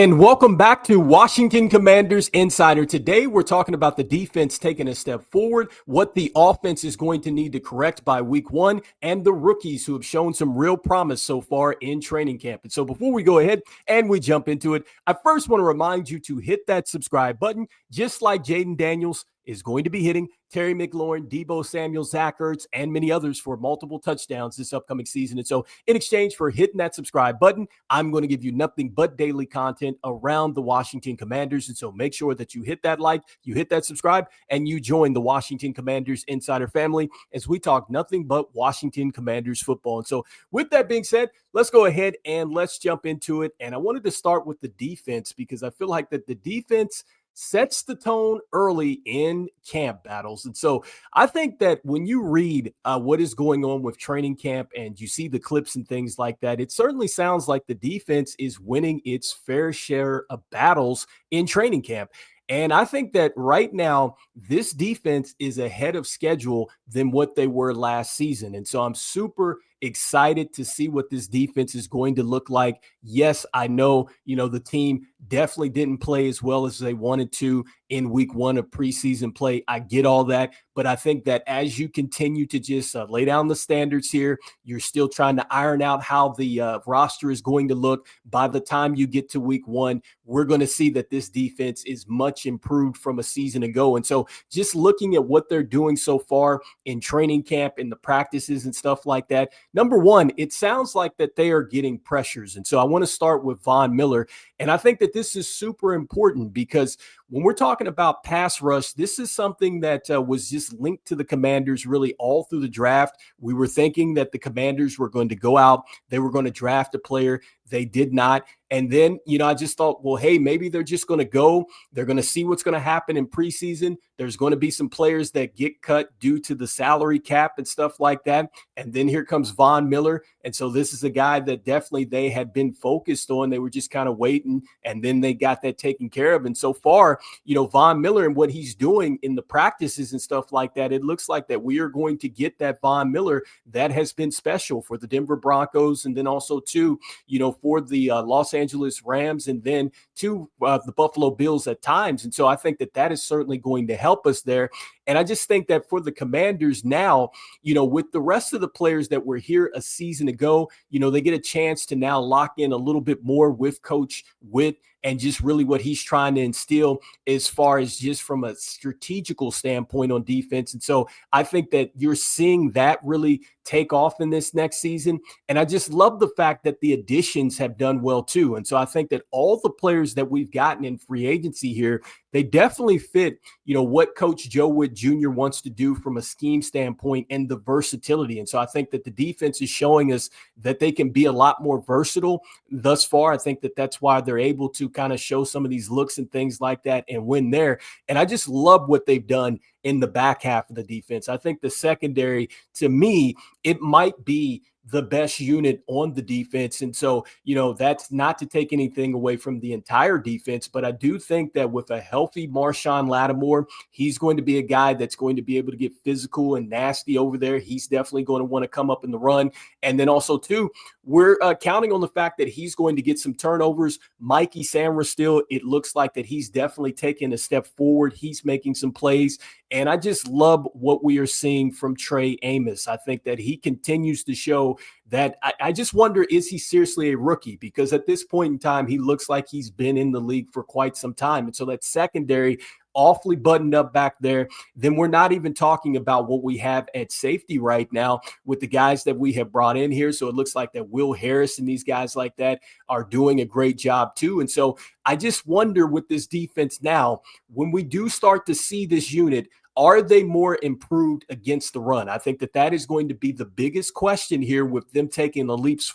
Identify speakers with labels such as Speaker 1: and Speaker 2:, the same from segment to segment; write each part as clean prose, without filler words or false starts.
Speaker 1: And welcome back to Washington Commanders Insider. Today, we're talking about the defense taking a step forward, what the offense is going to need to correct by week one, and the rookies who have shown some real promise so far in training camp. And so before we go ahead and we jump into it, I first want to remind you to hit that subscribe button, just like Jaden Daniels is going to be hitting Terry McLaurin, Deebo Samuel, Zach Ertz, and many others for multiple touchdowns this upcoming season. And so in exchange for hitting that subscribe button, I'm going to give you nothing but daily content around the Washington Commanders. And so make sure that you hit that like, you hit that subscribe, and you join the Washington Commanders Insider family as we talk nothing but Washington Commanders football. And so with that being said, let's go ahead and let's jump into it. And I wanted to start with the defense because I feel like that the defense sets the tone early in camp battles. And so I think that when you read what is going on with training camp and you see the clips and things like that, it certainly sounds like the defense is winning its fair share of battles in training camp. And I think that right now, this defense is ahead of schedule than what they were last season. And so I'm super excited to see what this defense is going to look like. Yes, I know, the team definitely didn't play as well as they wanted to in week one of preseason play. I get all that. But I think that as you continue to just lay down the standards here, you're still trying to iron out how the roster is going to look. By the time you get to week one, we're going to see that this defense is much improved from a season ago. And so just looking at what they're doing so far in training camp, in the practices and stuff like that, number one, it sounds like that they are getting pressures. And so I want to start with Von Miller. And I think that this is super important because when we're talking about pass rush, this is something that was just linked to the Commanders really all through the draft. We were thinking that the Commanders were going to go out, they were going to draft a player. They did not. And then, I just thought, well, hey, maybe they're just going to go. They're going to see what's going to happen in preseason. There's going to be some players that get cut due to the salary cap and stuff like that. And then here comes Von Miller. And so this is a guy that definitely they had been focused on. They were just kind of waiting, and then they got that taken care of. And so far, Von Miller and what he's doing in the practices and stuff like that, it looks like that we are going to get that Von Miller that has been special for the Denver Broncos, and then also too, for the Los Angeles Rams, and then to the Buffalo Bills at times. And so I think that is certainly going to help us there. And I just think that for the Commanders now, with the rest of the players that were here a season ago, they get a chance to now lock in a little bit more with Coach Witt and just really what he's trying to instill as far as just from a strategical standpoint on defense. And so I think that you're seeing that really take off in this next season. And I just love the fact that the additions have done well too. And so I think that all the players that we've gotten in free agency here, they definitely fit, what Coach Joe Wood Jr. wants to do from a scheme standpoint and the versatility. And so I think that the defense is showing us that they can be a lot more versatile thus far. I think that that's why they're able to kind of show some of these looks and things like that and win there. And I just love what they've done in the back half of the defense. I think the secondary, to me, it might be the best unit on the defense. And so, that's not to take anything away from the entire defense, but I do think that with a healthy Marshawn Lattimore, he's going to be a guy that's going to be able to get physical and nasty over there. He's definitely going to want to come up in the run. And then also too, we're counting on the fact that he's going to get some turnovers. Mikey Sainristil, it looks like that he's definitely taking a step forward. He's making some plays. And I just love what we are seeing from Trey Amos. I think that he continues to show that I just wonder, is he seriously a rookie? Because at this point in time, he looks like he's been in the league for quite some time. And so that secondary awfully buttoned up back there. Then we're not even talking about what we have at safety right now with the guys that we have brought in here. So it looks like that Will Harris and these guys like that are doing a great job too. And so I just wonder with this defense now, when we do start to see this unit, are they more improved against the run? I think that is going to be the biggest question here with them taking the leaps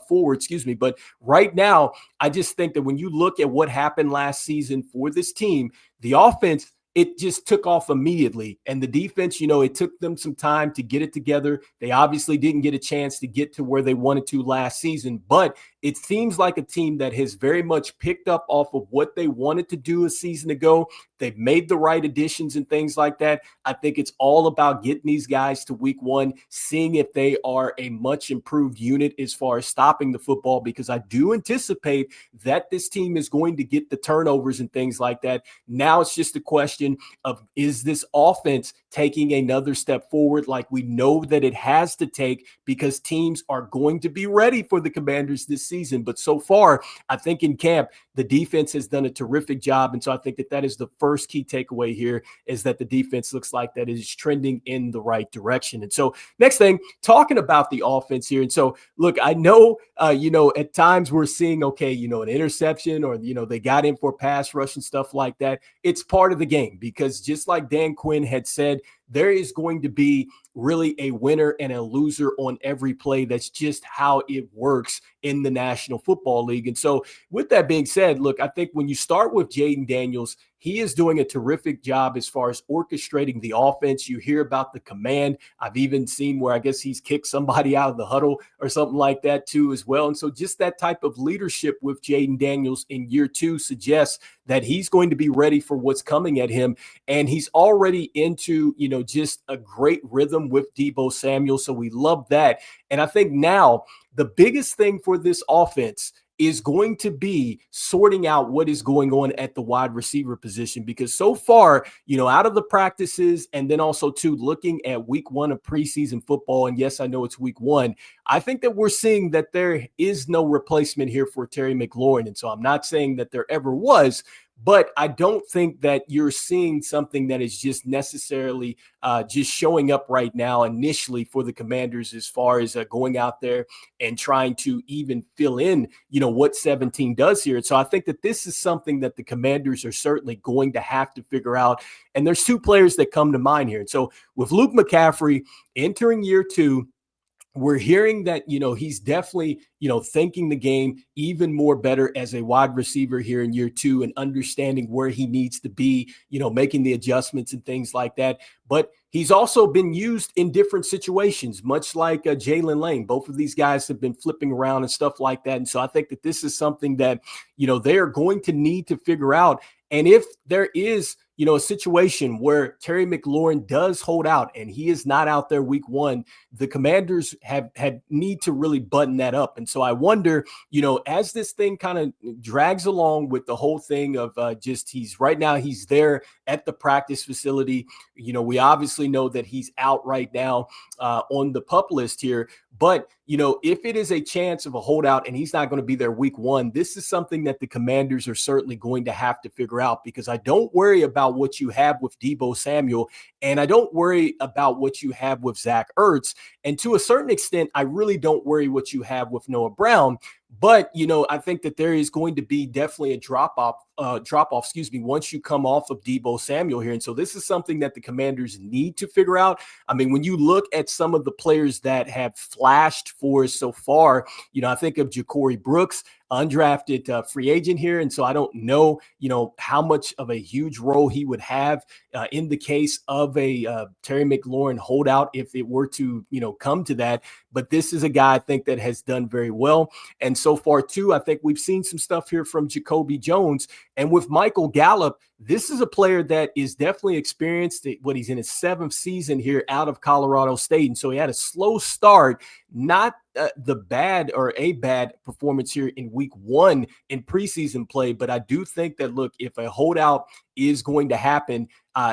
Speaker 1: forward, But right now, I just think that when you look at what happened last season for this team, the offense, it just took off immediately. And the defense, it took them some time to get it together. They obviously didn't get a chance to get to where they wanted to last season, but it seems like a team that has very much picked up off of what they wanted to do a season ago. They've made the right additions and things like that. I think it's all about getting these guys to week one, seeing if they are a much improved unit as far as stopping the football, because I do anticipate that this team is going to get the turnovers and things like that. Now it's just a question of, is this offense taking another step forward like we know that it has to take, because teams are going to be ready for the Commanders this season. But so far, I think in camp, the defense has done a terrific job. And so I think that that is the first key takeaway here, is that the defense looks like that is trending in the right direction. And so next thing, talking about the offense here. And so, look, I know, at times we're seeing, okay, an interception, or, they got in for pass rush and stuff like that. It's part of the game, because just like Dan Quinn had said, there is going to be really a winner and a loser on every play. That's just how it works in the National Football League. And so with that being said, look, I think when you start with Jaden Daniels, he is doing a terrific job as far as orchestrating the offense. You hear about the command. I've even seen where I guess he's kicked somebody out of the huddle or something like that too as well. And so just that type of leadership with Jaden Daniels in year two suggests that he's going to be ready for what's coming at him. And he's already into, just a great rhythm with Deebo Samuel. So we love that. And I think now the biggest thing for this offense is going to be sorting out what is going on at the wide receiver position, because so far, out of the practices, and then also too, looking at week one of preseason football, and yes, I know it's week one, I think that we're seeing that there is no replacement here for Terry McLaurin. And so I'm not saying that there ever was, but I don't think that you're seeing something that is just necessarily just showing up right now initially for the Commanders, as far as going out there and trying to even fill in, what 17 does here. And so I think that this is something that the Commanders are certainly going to have to figure out. And there's two players that come to mind here. And so with Luke McCaffrey entering year two, we're hearing that, he's definitely, thinking the game even more better as a wide receiver here in year two, and understanding where he needs to be, making the adjustments and things like that. But he's also been used in different situations, much like Jalen Lane. Both of these guys have been flipping around and stuff like that. And so I think that this is something that, they are going to need to figure out. And if there is, a situation where Terry McLaurin does hold out and he is not out there week one, the Commanders need to really button that up. And so I wonder, as this thing kind of drags along with the whole thing of he's there at the practice facility. We obviously know that he's out right now on the PUP list here. But, if it is a chance of a holdout and he's not going to be there week one, this is something that the Commanders are certainly going to have to figure out, because I don't worry about what you have with Deebo Samuel, and I don't worry about what you have with Zach Ertz. And to a certain extent, I really don't worry what you have with Noah Brown. But, I think that there is going to be definitely a drop off, once you come off of Deebo Samuel here. And so this is something that the Commanders need to figure out. I mean, when you look at some of the players that have flashed for us so far, I think of Ja'Cory Brooks, undrafted free agent here. And so I don't know, how much of a huge role he would have in the case of a Terry McLaurin holdout, if it were to, come to that. But this is a guy I think that has done very well. And so far too, I think we've seen some stuff here from Jacoby Jones. And with Michael Gallup, this is a player that is definitely experienced. He's in his 7th season here out of Colorado State. And so he had a slow start, not a bad performance here in week one in preseason play. But I do think that, look, if a holdout is going to happen,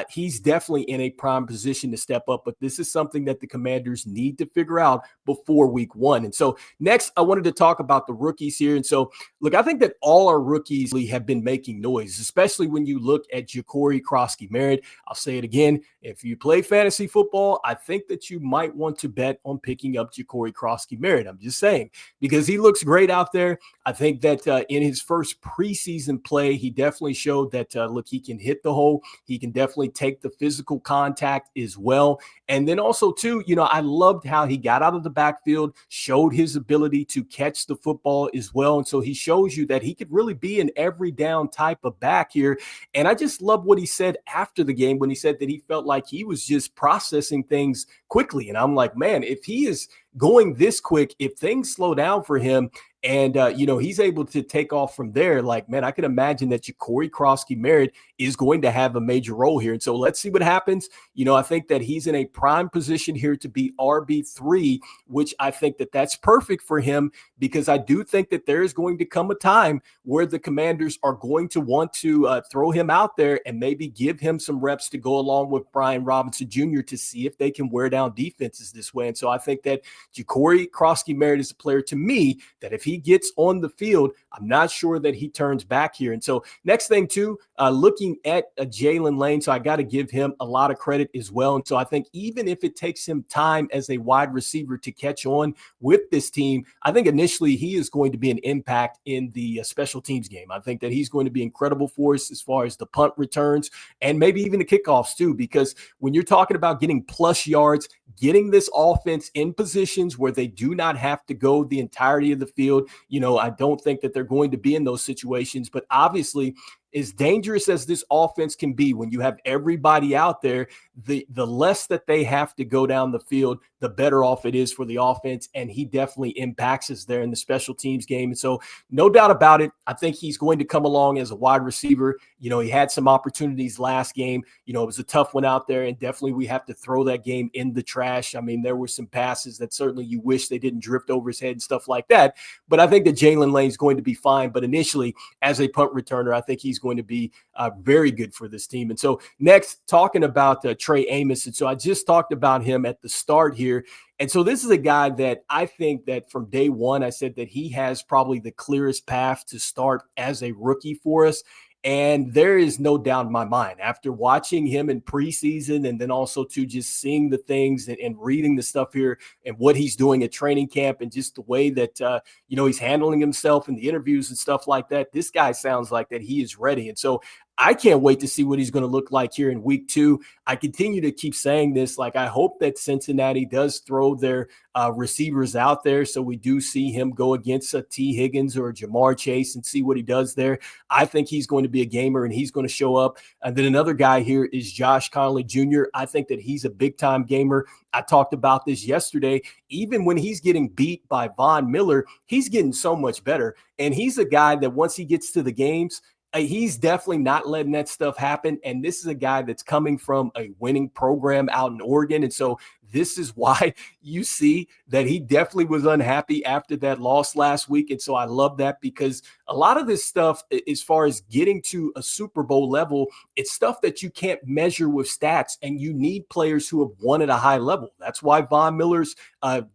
Speaker 1: he's definitely in a prime position to step up. But this is something that the Commanders need to figure out before week one. And so next, I wanted to talk about the rookies here. And so, look, I think that all our rookies have been making noise, especially when you look at Ja'Cory Krosky-Merritt. I'll say it again. If you play fantasy football, I think that you might want to bet on picking up Ja'Cory Krosky-Merritt. I'm just saying, because he looks great out there. I think that in his first preseason play, he definitely showed that, look, he can hit the hole. He can definitely take the physical contact as well. And then also too, I loved how he got out of the backfield, showed his ability to catch the football as well. And so he shows you that he could really be an every down type of back here. And I just love what he said after the game, when he said that he felt like he was just processing things quickly. And I'm like, man, if he is going this quick, if things slow down for him, and he's able to take off from there. Like, man, I can imagine that Corey Krosky Merritt is going to have a major role here. And so let's see what happens. I think that he's in a prime position here to be RB3, which I think that that's perfect for him, because I do think that there is going to come a time where the Commanders are going to want to throw him out there and maybe give him some reps to go along with Brian Robinson Jr. to see if they can wear down defenses this way. And so I think that Corey Krosky Merritt is a player, to me, that if he gets on the field, I'm not sure that he turns back here. And so next thing too, looking at Jalen Lane, so I got to give him a lot of credit as well. And so I think even if it takes him time as a wide receiver to catch on with this team, I think initially he is going to be an impact in the special teams game. I think that he's going to be incredible for us as far as the punt returns and maybe even the kickoffs too, because when you're talking about getting plus yards, getting this offense in positions where they do not have to go the entirety of the field, I don't think that they're going to be in those situations. But obviously, as dangerous as this offense can be when you have everybody out there, the less that they have to go down the field, the better off it is for the offense. And he definitely impacts us there in the special teams game. And so no doubt about it, I think he's going to come along as a wide receiver. He had some opportunities last game. It was a tough one out there, and definitely we have to throw that game in the trash. I mean, there were some passes that certainly you wish they didn't drift over his head and stuff like that. But I think that Jalen Lane is going to be fine. But initially, as a punt returner, I think he's going to be very good for this team. And so next, talking about Trey Amos. And so I just talked about him at the start here. And so this is a guy that I think that from day one, I said that he has probably the clearest path to start as a rookie for us. And there is no doubt in my mind, after watching him in preseason and then also to just seeing the things and reading the stuff here and what he's doing at training camp and just the way that, he's handling himself in the interviews and stuff like that, this guy sounds like that he is ready. And so I can't wait to see what he's going to look like here in week 2. I continue to keep saying this. Like, I hope that Cincinnati does throw their receivers out there, so we do see him go against a T. Higgins or a Jamar Chase and see what he does there. I think he's going to be a gamer and he's going to show up. And then another guy here is Josh Conley Jr. I think that he's a big-time gamer. I talked about this yesterday. Even when he's getting beat by Von Miller, he's getting so much better. And he's a guy that once he gets to the games, he's definitely not letting that stuff happen. And this is a guy that's coming from a winning program out in Oregon. And so this is why you see that he definitely was unhappy after that loss last week. And so I love that, because a lot of this stuff, as far as getting to a Super Bowl level, it's stuff that you can't measure with stats, and you need players who have won at a high level. That's why Von Miller's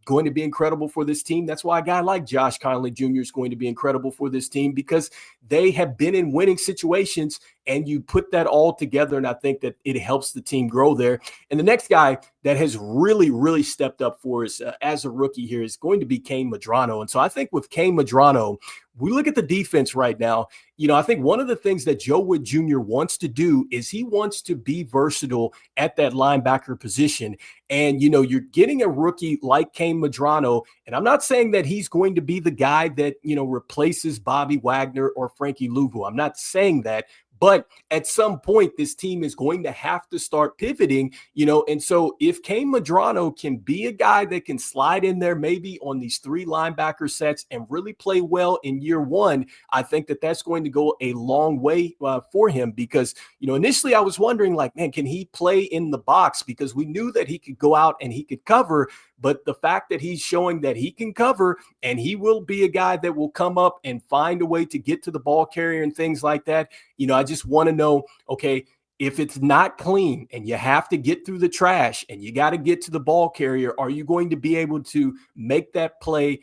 Speaker 1: going to be incredible for this team. That's why a guy like Josh Conley Jr. is going to be incredible for this team, because they have been in winning situations, and you put that all together, and I think that it helps the team grow there. And the next guy that has really, really stepped up for us as a rookie here is going to be Kane Medrano. And so I think with Kane Medrano, we look at the defense right now. I think one of the things that Joe Wood Jr. wants to do is he wants to be versatile at that linebacker position. And, you're getting a rookie like Kane Medrano, and I'm not saying that he's going to be the guy that, replaces Bobby Wagner or Frankie Louvu. I'm not saying that. But at some point, this team is going to have to start pivoting, and so if Kane Medrano can be a guy that can slide in there maybe on these 3 linebacker sets and really play well in year 1, I think that that's going to go a long way for him, because, initially I was wondering, like, man, can he play in the box? Because we knew that he could go out and he could cover. But the fact that he's showing that he can cover, and he will be a guy that will come up and find a way to get to the ball carrier and things like that, I just want to know, okay, if it's not clean and you have to get through the trash and you got to get to the ball carrier, are you going to be able to make that play,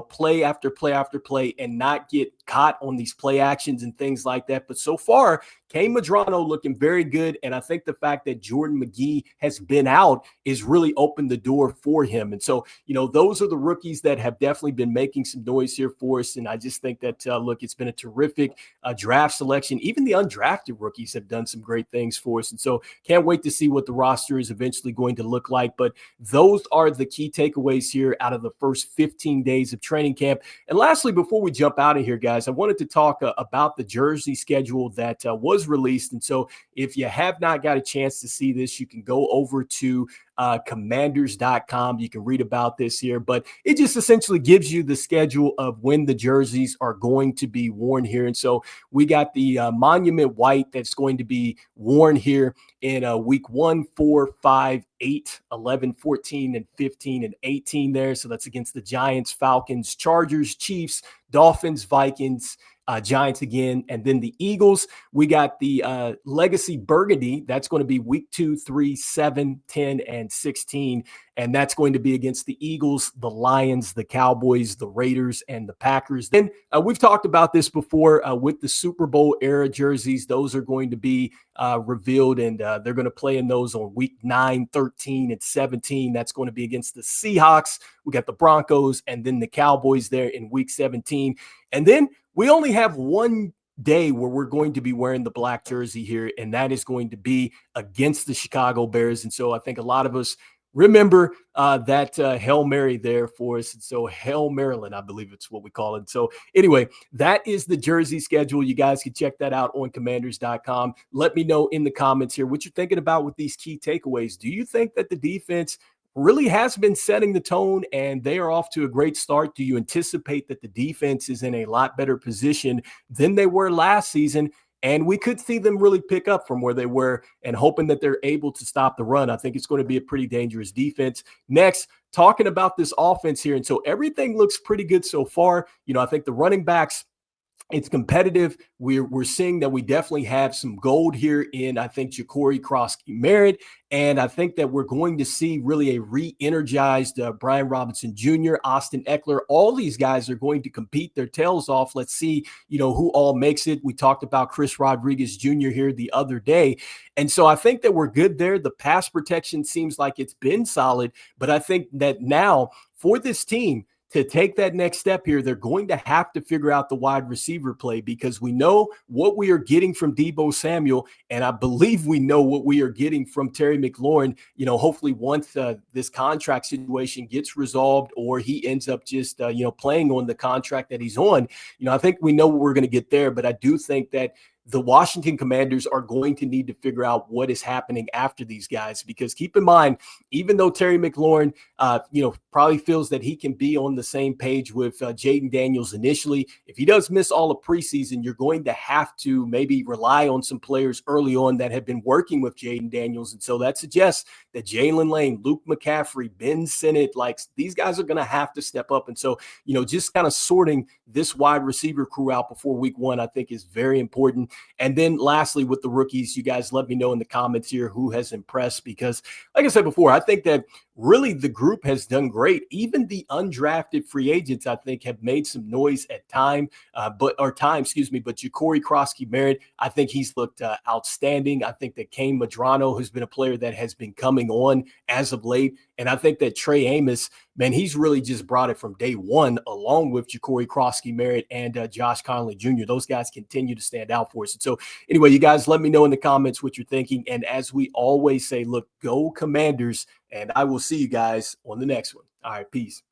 Speaker 1: play after play after play, and not get caught on these play actions and things like that? But so far, Kane Medrano looking very good. And I think the fact that Jordan McGee has been out is really opened the door for him. And so, those are the rookies that have definitely been making some noise here for us. And I just think that, look, it's been a terrific draft selection. Even the undrafted rookies have done some great things for us. And so can't wait to see what the roster is eventually going to look like. But those are the key takeaways here out of the first 15 days of training camp. And lastly, before we jump out of here, guys, I wanted to talk about the jersey schedule that was released. And so if you have not got a chance to see this, you can go over to commanders.com. You can read about this here, but it just essentially gives you the schedule of when the jerseys are going to be worn here. And so we got the Monument White that's going to be worn here in week 1, 4, 5, 8, 11, 14, and 15, and 18 there. So that's against the Giants, Falcons, Chargers, Chiefs, Dolphins, Vikings, Giants again, and then the Eagles. We got the Legacy Burgundy. That's going to be week 2, 3, 7, 10, and 16. And that's going to be against the Eagles, the Lions, the Cowboys, the Raiders, and the Packers. Then we've talked about this before with the Super Bowl era jerseys. Those are going to be revealed, and they're going to play in those on week 9, 13, and 17. That's going to be against the Seahawks. We got the Broncos and then the Cowboys there in week 17. And then we only have one day where we're going to be wearing the black jersey here, and that is going to be against the Chicago Bears. And so I think a lot of us remember that Hail Mary there for us. And so Hail Maryland, I believe it's what we call it. So anyway, that is the jersey schedule. You guys can check that out on commanders.com. Let me know in the comments here what you're thinking about with these key takeaways. Do you think that the defense really has been setting the tone and they are off to a great start? Do you anticipate that the defense is in a lot better position than they were last season? And we could see them really pick up from where they were, and hoping that they're able to stop the run. I think it's going to be a pretty dangerous defense. Next, talking about this offense here. And so everything looks pretty good so far. I think the running backs, it's competitive. We're seeing that we definitely have some gold here in, I think, Ja'Cory Krosky-Merritt. And I think that we're going to see really a re-energized Brian Robinson Jr., Austin Eckler. All these guys are going to compete their tails off. Let's see, who all makes it. We talked about Chris Rodriguez Jr. here the other day. And so I think that we're good there. The pass protection seems like it's been solid. But I think that now for this team, to take that next step here, they're going to have to figure out the wide receiver play, because we know what we are getting from Deebo Samuel, and I believe we know what we are getting from Terry McLaurin. Hopefully once this contract situation gets resolved, or he ends up just playing on the contract that he's on, I think we know what we're going to get there. But I do think that the Washington Commanders are going to need to figure out what is happening after these guys, because keep in mind, even though Terry McLaurin, probably feels that he can be on the same page with Jaden Daniels initially, if he does miss all of preseason, you're going to have to maybe rely on some players early on that have been working with Jaden Daniels. And so that suggests that Jalen Lane, Luke McCaffrey, Ben Sinnott, like these guys are going to have to step up. And so, just kind of sorting this wide receiver crew out before week 1, I think is very important. And then lastly, with the rookies, you guys let me know in the comments here who has impressed, because like I said before, I think that really the group has done great. Even the undrafted free agents, I think, have made some noise at time, but Ja'Cory Krosky-Merritt, I think he's looked outstanding. I think that Kane Madrano has been a player that has been coming on as of late. And I think that Trey Amos, man, he's really just brought it from day one, along with Ja'Cory Krosky-Merritt and Josh Conley Jr. Those guys continue to stand out for us. And so anyway, you guys let me know in the comments what you're thinking. And as we always say, look, go Commanders, and I will see you guys on the next one. All right, peace.